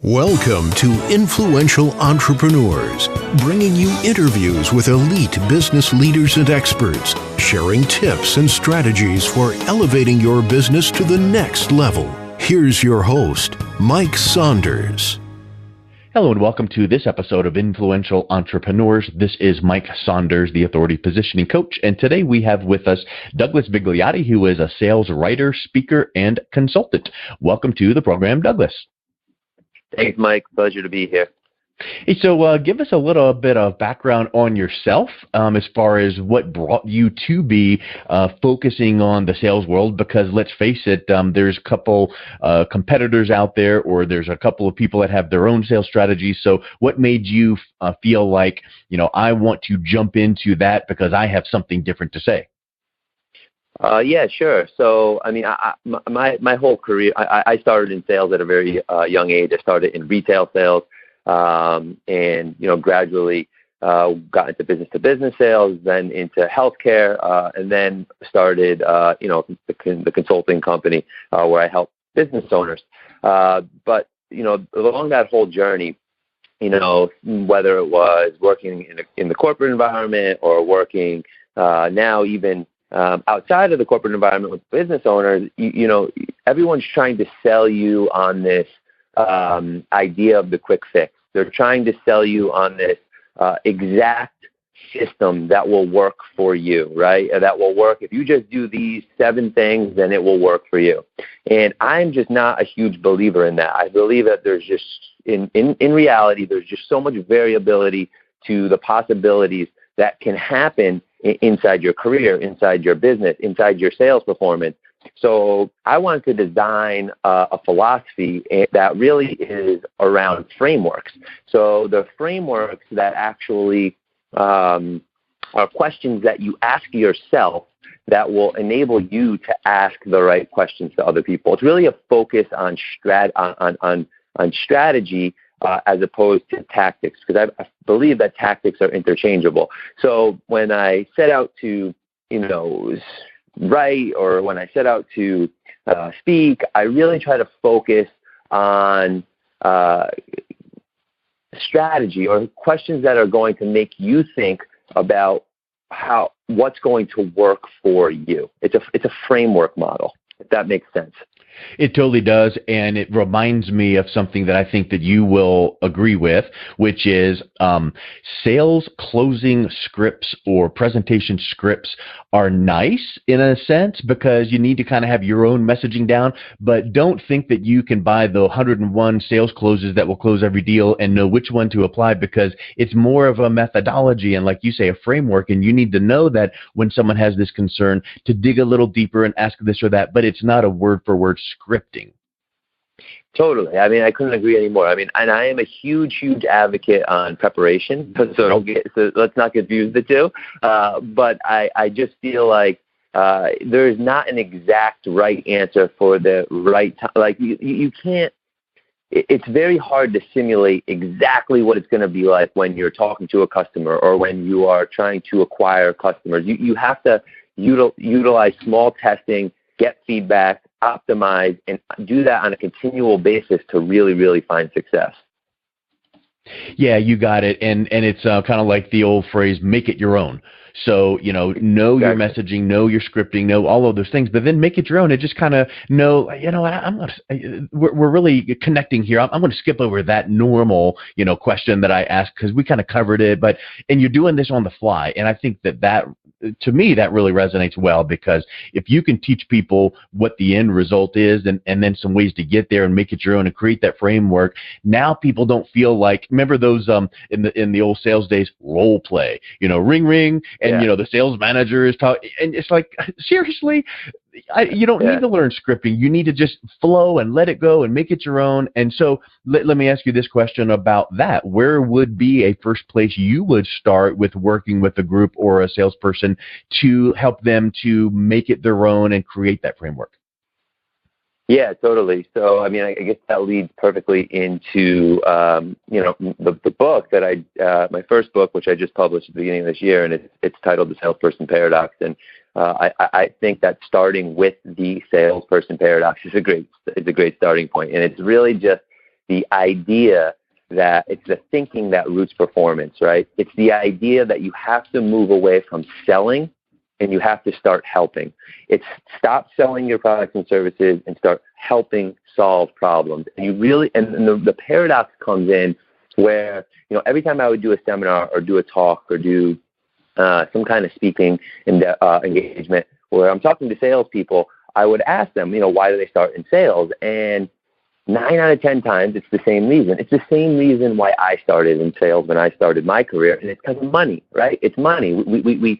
Welcome to Influential Entrepreneurs, bringing you interviews with elite business leaders and experts, sharing tips and strategies for elevating your business to the next level. Here's your host, Mike Saunders. Hello and welcome to this episode of Influential Entrepreneurs. This is Mike Saunders, the Authority Positioning Coach, and today we have with us Douglas Vigliotti, who is a sales writer, speaker, and consultant. Welcome to the program, Douglas. Thanks, Mike. Pleasure to be here. Hey, so give us a little bit of background on yourself as far as what brought you to be focusing on the sales world, because let's face it, there's a couple competitors out there, or there's a couple of people that have their own sales strategies. So what made you feel like, I want to jump into that because I have something different to say? Yeah, sure. So, my whole career, I started in sales at a very young age. I started in retail sales, and gradually got into business-to-business sales, then into healthcare, and then started, the consulting company where I help business owners. But along that whole journey, whether it was working in the corporate environment or working now even outside of the corporate environment with business owners, everyone's trying to sell you on this idea of the quick fix. They're trying to sell you on this exact system that will work for you, right? That will work. If you just do these 7 things, then it will work for you. And I'm just not a huge believer in that. I believe that there's just, in reality, there's just so much variability to the possibilities that can happen inside your career, inside your business, inside your sales performance. So I wanted to design a philosophy that really is around frameworks. So the frameworks that actually are questions that you ask yourself that will enable you to ask the right questions to other people. It's really a focus on strategy as opposed to tactics, because I believe that tactics are interchangeable. So when I set out to, write, or when I set out to speak, I really try to focus on strategy or questions that are going to make you think about what's going to work for you. It's a framework model, if that makes sense. It totally does, and it reminds me of something that I think that you will agree with, which is sales closing scripts or presentation scripts are nice in a sense because you need to kind of have your own messaging down, but don't think that you can buy the 101 sales closes that will close every deal and know which one to apply, because it's more of a methodology and, like you say, a framework, and you need to know that when someone has this concern to dig a little deeper and ask this or that, but it's not a word-for-word scripting. Totally. I couldn't agree anymore. And I am a huge, huge advocate on preparation. So let's not confuse the two. But I just feel like there is not an exact right answer for the right time. Like you can't. It's very hard to simulate exactly what it's going to be like when you're talking to a customer or when you are trying to acquire customers. You have to utilize small testing, get feedback, optimize, and do that on a continual basis to really, really find success. Yeah, you got it. And it's kind of like the old phrase, make it your own. So, know Exactly. Your messaging, know your scripting, know all of those things, but then make it your own and just kind of know, we're really connecting here. I'm going to skip over that normal, question that I asked because we kind of covered it, and you're doing this on the fly. And I think that to me, that really resonates well, because if you can teach people what the end result is and then some ways to get there and make it your own and create that framework, now people don't feel like, remember those in the old sales days, role play, ring, ring. And, the sales manager is talking, and it's like, seriously, you don't need to learn scripting. You need to just flow and let it go and make it your own. And so let me ask you this question about that. Where would be a first place you would start with working with a group or a salesperson to help them to make it their own and create that framework? Yeah, totally. So, I guess that leads perfectly into, the book that my first book, which I just published at the beginning of this year, and it's titled The Salesperson Paradox. And I think that starting with the salesperson paradox is a great starting point. And it's really just the idea that it's the thinking that roots performance, right? It's the idea that you have to move away from selling and you have to start helping. It's stop selling your products and services and start helping solve problems. And you really, and the paradox comes in where, every time I would do a seminar or do a talk or do some kind of speaking engagement where I'm talking to salespeople, I would ask them, why do they start in sales? And 9 out of 10 times, it's the same reason. It's the same reason why I started in sales when I started my career, and it's because of money, right? It's money. We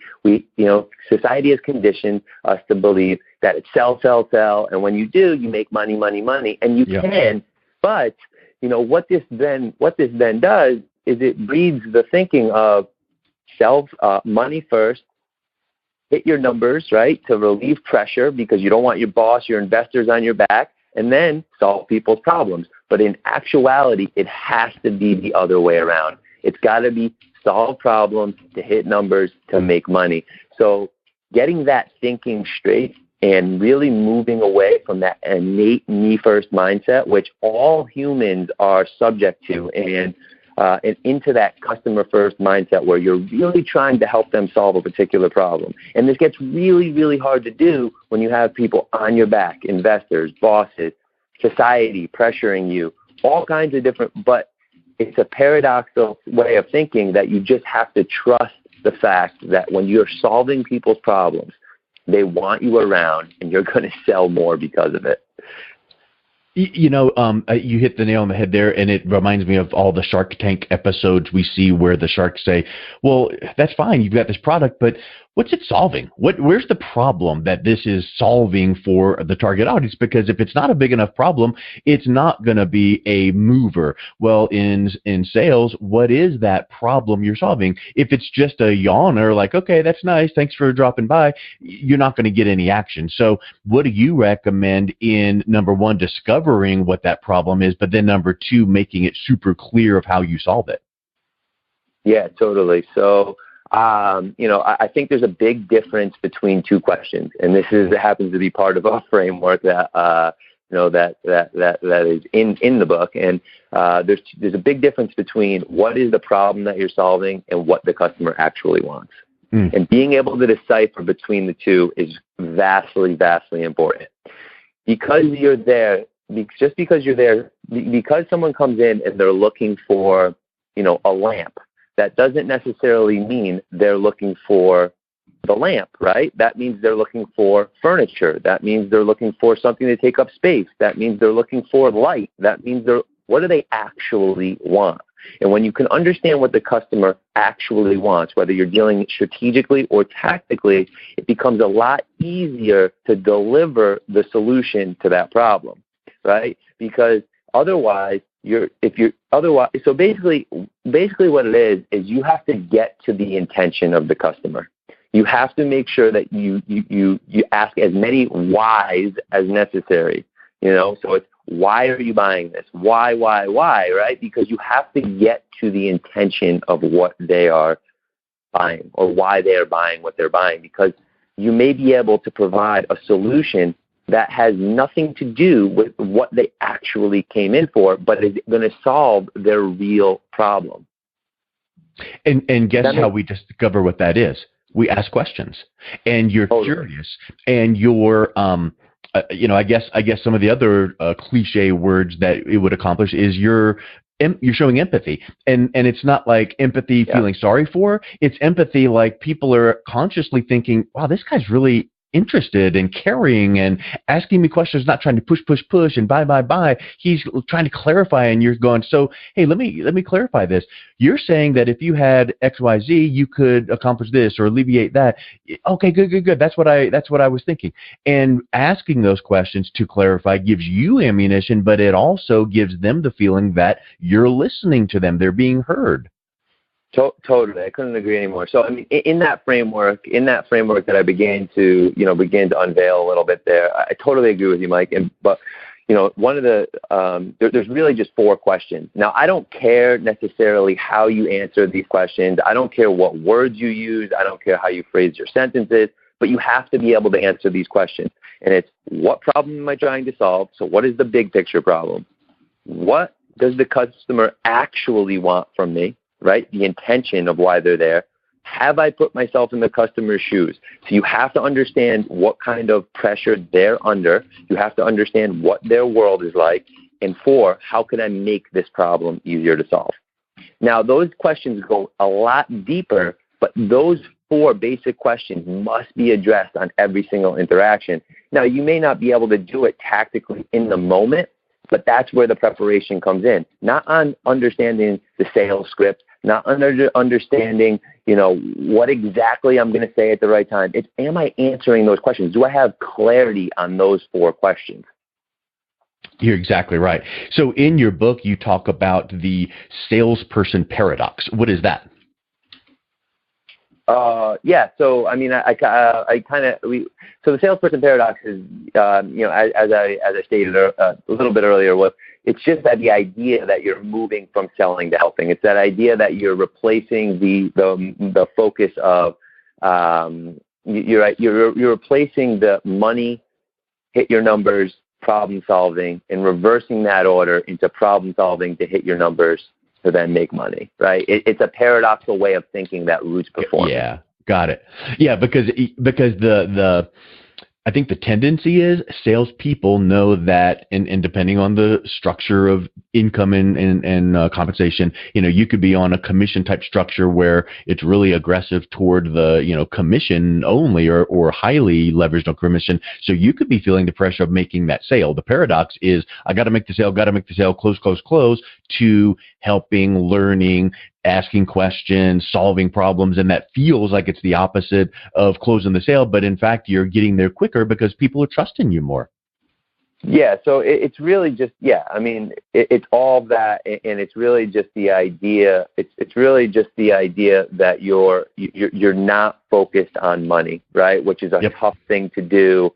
society has conditioned us to believe that it's sell, sell, sell, and when you do, you make money, money, money, and you can. But what this then does is it breeds the thinking of money first, hit your numbers, right, to relieve pressure because you don't want your boss, your investors on your back, and then solve people's problems. But in actuality, it has to be the other way around. It's got to be solve problems to hit numbers to make money. So getting that thinking straight and really moving away from that innate me-first mindset, which all humans are subject to, and into that customer-first mindset where you're really trying to help them solve a particular problem. And this gets really, really hard to do when you have people on your back, investors, bosses, society pressuring you, all kinds of different, but it's a paradoxical way of thinking that you just have to trust the fact that when you're solving people's problems, they want you around and you're going to sell more because of it. You hit the nail on the head there, and it reminds me of all the Shark Tank episodes we see where the sharks say, well, that's fine, you've got this product, but what's it solving? Where's the problem that this is solving for the target audience? Because if it's not a big enough problem, it's not going to be a mover. Well, in sales, what is that problem you're solving? If it's just a yawner, like, okay, that's nice, thanks for dropping by, you're not going to get any action. So what do you recommend in, number one, discovering what that problem is, but then number two, making it super clear of how you solve it? Yeah, totally. So I think there's a big difference between two questions, and this happens to be part of a framework that that is in the book. And there's a big difference between what is the problem that you're solving and what the customer actually wants. And being able to decipher between the two is vastly, vastly important. Because you're there, just because you're there, because someone comes in and they're looking for, a lamp, that doesn't necessarily mean they're looking for the lamp, right? That means they're looking for furniture. That means they're looking for something to take up space. That means they're looking for light. That means what do they actually want? And when you can understand what the customer actually wants, whether you're dealing strategically or tactically, it becomes a lot easier to deliver the solution to that problem, right? Because otherwise, so basically what it is you have to get to the intention of the customer. You have to make sure that you ask as many whys as necessary. So it's, why are you buying this? Why, right? Because you have to get to the intention of what they are buying or why they are buying what they're buying, because you may be able to provide a solution that has nothing to do with what they actually came in for, but is going to solve their real problem. And guess how we discover what that is? We ask questions, and you're curious, and you're, I guess some of the other cliche words that it would accomplish is you're showing empathy, and it's not like empathy feeling sorry for. It's empathy like people are consciously thinking, wow, this guy's really interested and caring and asking me questions, not trying to push and buy. He's trying to clarify, and you're going, so hey, let me clarify this. You're saying that if you had XYZ, you could accomplish this or alleviate that. Okay, good. That's what I was thinking. And asking those questions to clarify gives you ammunition, but it also gives them the feeling that you're listening to them. They're being heard. Totally, I couldn't agree anymore. So, I mean, in that framework that I began to unveil a little bit there, I totally agree with you, Mike. But one of the there's really just 4 questions. Now, I don't care necessarily how you answer these questions. I don't care what words you use. I don't care how you phrase your sentences. But you have to be able to answer these questions. And it's, what problem am I trying to solve? So, what is the big picture problem? What does the customer actually want from me, right? The intention of why they're there. Have I put myself in the customer's shoes? So you have to understand what kind of pressure they're under. You have to understand what their world is like. And 4, how can I make this problem easier to solve? Now, those questions go a lot deeper, but those 4 basic questions must be addressed on every single interaction. Now, you may not be able to do it tactically in the moment, but that's where the preparation comes in. Not on understanding the sales script, not understanding, what exactly I'm going to say at the right time. It's, am I answering those questions? Do I have clarity on those 4 questions? You're exactly right. So in your book, you talk about the salesperson paradox. What is that? Yeah. So, I mean, so the salesperson paradox is, as I stated a little bit earlier, it's just that the idea that you're moving from selling to helping. It's that idea that you're replacing the focus of, you're replacing the money, hit your numbers, problem solving, and reversing that order into problem solving to hit your numbers to then make money, right? It's a paradoxical way of thinking that roots performance. Yeah, got it. Yeah, because the I think the tendency is salespeople know that, and depending on the structure of income and compensation, you could be on a commission type structure where it's really aggressive toward the, commission only or highly leveraged on commission. So you could be feeling the pressure of making that sale. The paradox is I got to make the sale, close, to helping, learning, asking questions, solving problems, and that feels like it's the opposite of closing the sale, but in fact, you're getting there quicker because people are trusting you more. Yeah, so it's really just, it's all that, and it's really just the idea. It's really just the idea that you're not focused on money, right? Which is a tough thing to do.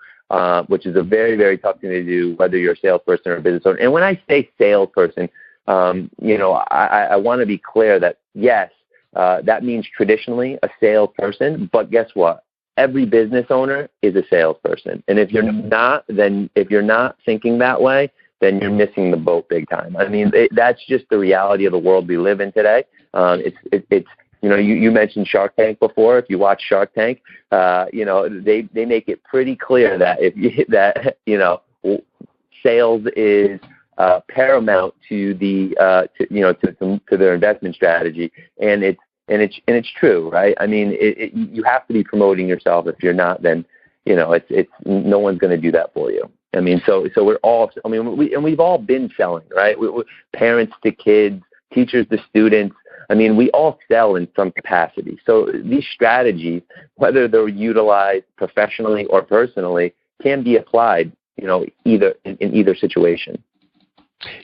Which is a very, very tough thing to do, whether you're a salesperson or a business owner. And when I say salesperson, I want to be clear that, yes, that means traditionally a salesperson, but guess what? Every business owner is a salesperson. And if you're not thinking that way, then you're missing the boat big time. I mean, that's just the reality of the world we live in today. You mentioned Shark Tank before. If you watch Shark Tank, they make it pretty clear that sales is paramount to their investment strategy, and it's true, right? I mean, you have to be promoting yourself. If you're not, then it's no one's going to do that for you. I mean, so we're all. I mean, we've all been selling, right? We're parents to kids, teachers to students. I mean, we all sell in some capacity. So these strategies, whether they're utilized professionally or personally, can be applied, either in either situation.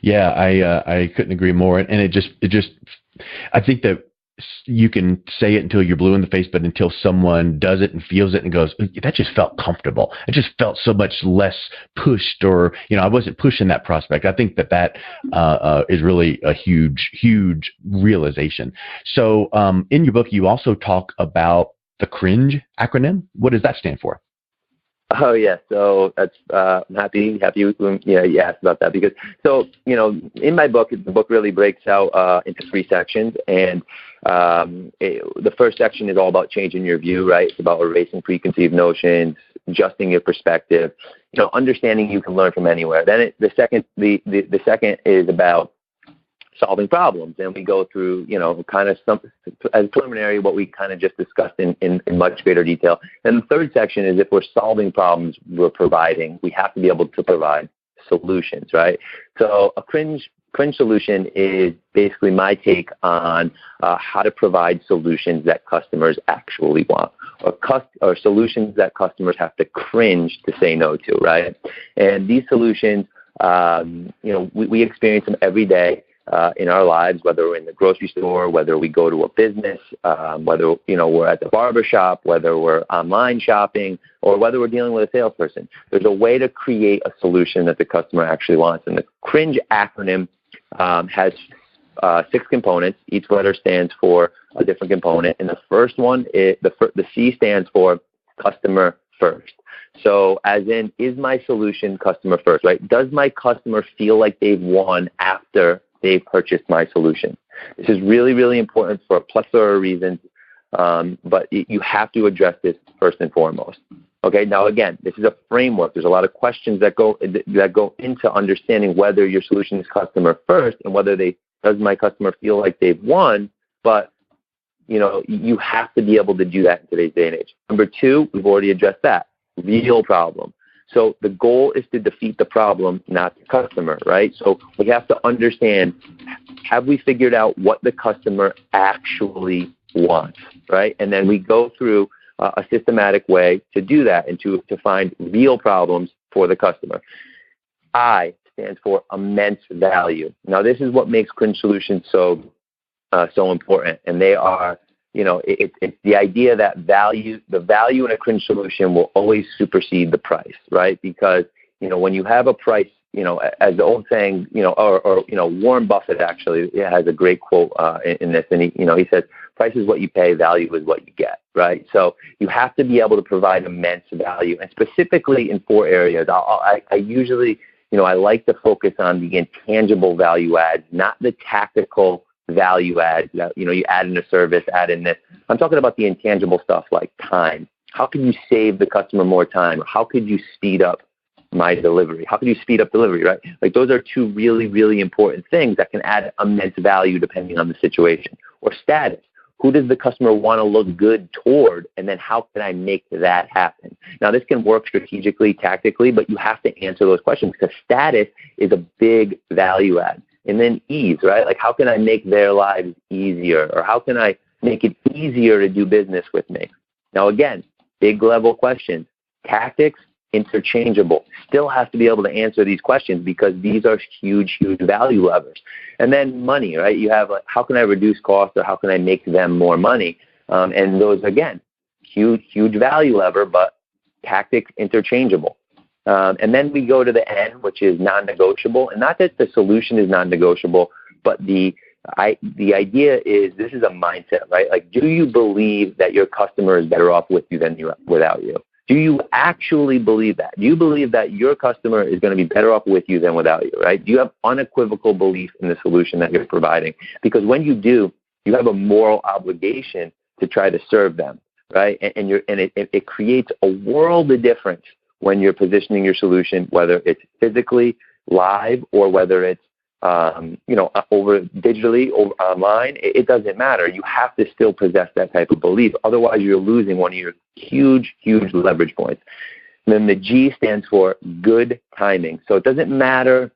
Yeah, I couldn't agree more. And it just, I think that you can say it until you're blue in the face, but until someone does it and feels it and goes, that just felt comfortable. It just felt so much less pushed, or, I wasn't pushing that prospect. I think that is really a huge realization. So in your book, you also talk about the cringe acronym. What does that stand for? Oh yeah, so that's I'm happy you asked about that, because in my book, the book really breaks out into 3 sections, and the first section is all about changing your view, right? It's about erasing preconceived notions, adjusting your perspective, understanding you can learn from anywhere. Then the second is about solving problems, and we go through kind of some as preliminary what we kind of just discussed in much greater detail. And the third section is, if we're solving problems, we have to be able to provide solutions, right? So a cringe solution is basically my take on how to provide solutions that customers actually want, or solutions that customers have to cringe to say no to, right? And these solutions, we experience them every day. In our lives, whether we're in the grocery store, whether we go to a business, whether we're at the barber shop, whether we're online shopping, or whether we're dealing with a salesperson. There's a way to create a solution that the customer actually wants. And the cringe acronym has 6 components. Each letter stands for a different component. And the first one, the C stands for customer first. So as in, is my solution customer first, right? Does my customer feel like they've won after they've purchased my solution. This is really, really important for a plethora of reasons, but you have to address this first and foremost. Okay, now again, this is a framework. There's a lot of questions that go into understanding whether your solution is customer first and whether does my customer feel like they've won, but you have to be able to do that in today's day and age. Number two, we've already addressed that, real problem. So the goal is to defeat the problem, not the customer, right? So we have to understand, have we figured out what the customer actually wants, right? And then we go through a systematic way to do that and to find real problems for the customer. I stands for immense value. Now, this is what makes Cringe Solutions so important, and they are, it's the idea that the value in a Cringe solution will always supersede the price, right? Because when you have a price, as the old saying, or Warren Buffett actually has a great quote in this, and he says, price is what you pay, value is what you get, right? So you have to be able to provide immense value, and specifically in 4 areas. I usually, I like to focus on the intangible value adds, not the tactical value adds that, you add in a service, add in this. I'm talking about the intangible stuff like time. How can you save the customer more time? Or how could you speed up my delivery? How can you speed up delivery, right? Like those are 2 really, really important things that can add immense value depending on the situation. Or status. Who does the customer want to look good toward? And then how can I make that happen? Now, this can work strategically, tactically, but you have to answer those questions because status is a big value add. And then ease, right? Like how can I make their lives easier? Or how can I make it easier to do business with me? Now, again, big level questions. Tactics, interchangeable. Still have to be able to answer these questions because these are huge, huge value levers. And then money, right? You have like, how can I reduce costs or how can I make them more money? And those, again, huge, huge value lever, but tactics interchangeable. And then we go to the N, which is non-negotiable. And not that the solution is non-negotiable, but the idea is this is a mindset, right? Like, do you believe that your customer is better off with you than without you? Do you actually believe that? Do you believe that your customer is going to be better off with you than without you, right? Do you have unequivocal belief in the solution that you're providing? Because when you do, you have a moral obligation to try to serve them, right? And it creates a world of difference when you're positioning your solution, whether it's physically live or whether it's over digitally or online. It doesn't matter. You have to still possess that type of belief. Otherwise, you're losing one of your huge, huge leverage points. And then the G stands for good timing. So it doesn't matter,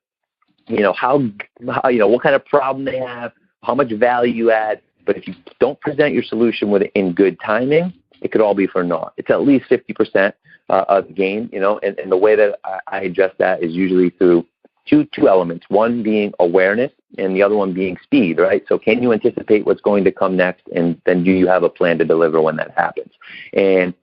how what kind of problem they have, how much value you add, but if you don't present your solution in good timing, it could all be for naught. It's at least 50% of the game, and the way that I address that is usually through two elements, one being awareness and the other one being speed, right? So can you anticipate what's going to come next, and then do you have a plan to deliver when that happens? And,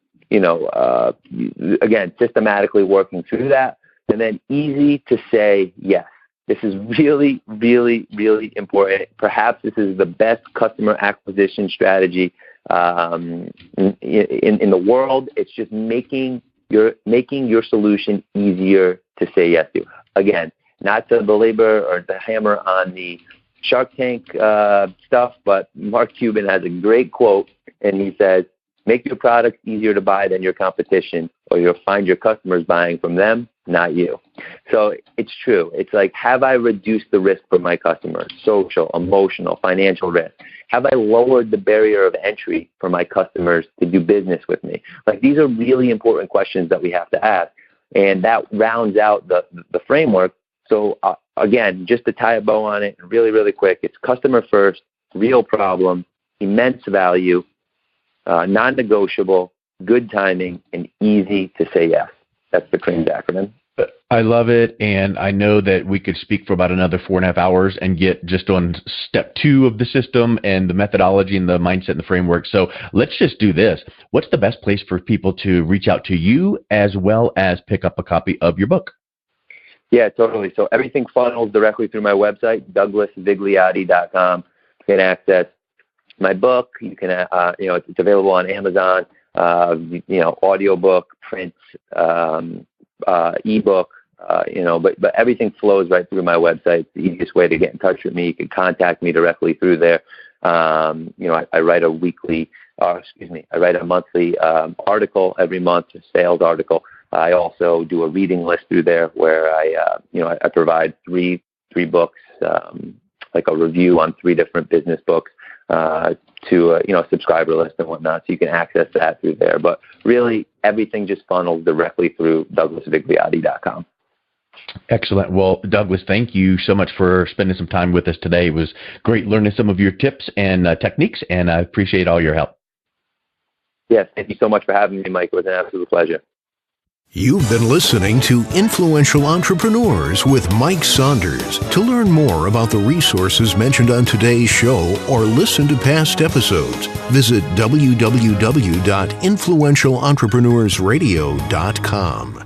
again, systematically working through that, and then easy to say yes. This is really, really, really important. Perhaps this is the best customer acquisition strategy in the world. It's just making your solution easier to say yes to. Again, not to belabor or to hammer on the Shark Tank stuff, but Mark Cuban has a great quote, and he says, make your product easier to buy than your competition, or you'll find your customers buying from them, not you. So it's true. It's like, have I reduced the risk for my customers? Social, emotional, financial risk. Have I lowered the barrier of entry for my customers to do business with me? Like, these are really important questions that we have to ask, and that rounds out the framework. So again, just to tie a bow on it really, really quick, it's customer first, real problem, immense value, non-negotiable, good timing, and easy to say yes. That's the cringe acronym. I love it, and I know that we could speak for about another 4.5 hours and get just on step 2 of the system and the methodology and the mindset and the framework. So let's just do this. What's the best place for people to reach out to you as well as pick up a copy of your book? Yeah, totally. So everything funnels directly through my website, douglasvigliotti.com. You can access my book. You can, it's available on Amazon, audiobook, print, ebook, But everything flows right through my website. It's the easiest way to get in touch with me. You can contact me directly through there. I write a monthly article every month, a sales article. I also do a reading list through there where I provide three books, like a review on 3 different business books to a subscriber list and whatnot. So you can access that through there. But really, everything just funnels directly through DouglasVigliotti.com. Excellent. Well, Douglas, thank you so much for spending some time with us today. It was great learning some of your tips and techniques, and I appreciate all your help. Yes, thank you so much for having me, Mike. It was an absolute pleasure. You've been listening to Influential Entrepreneurs with Mike Saunders. To learn more about the resources mentioned on today's show or listen to past episodes, visit www.influentialentrepreneursradio.com.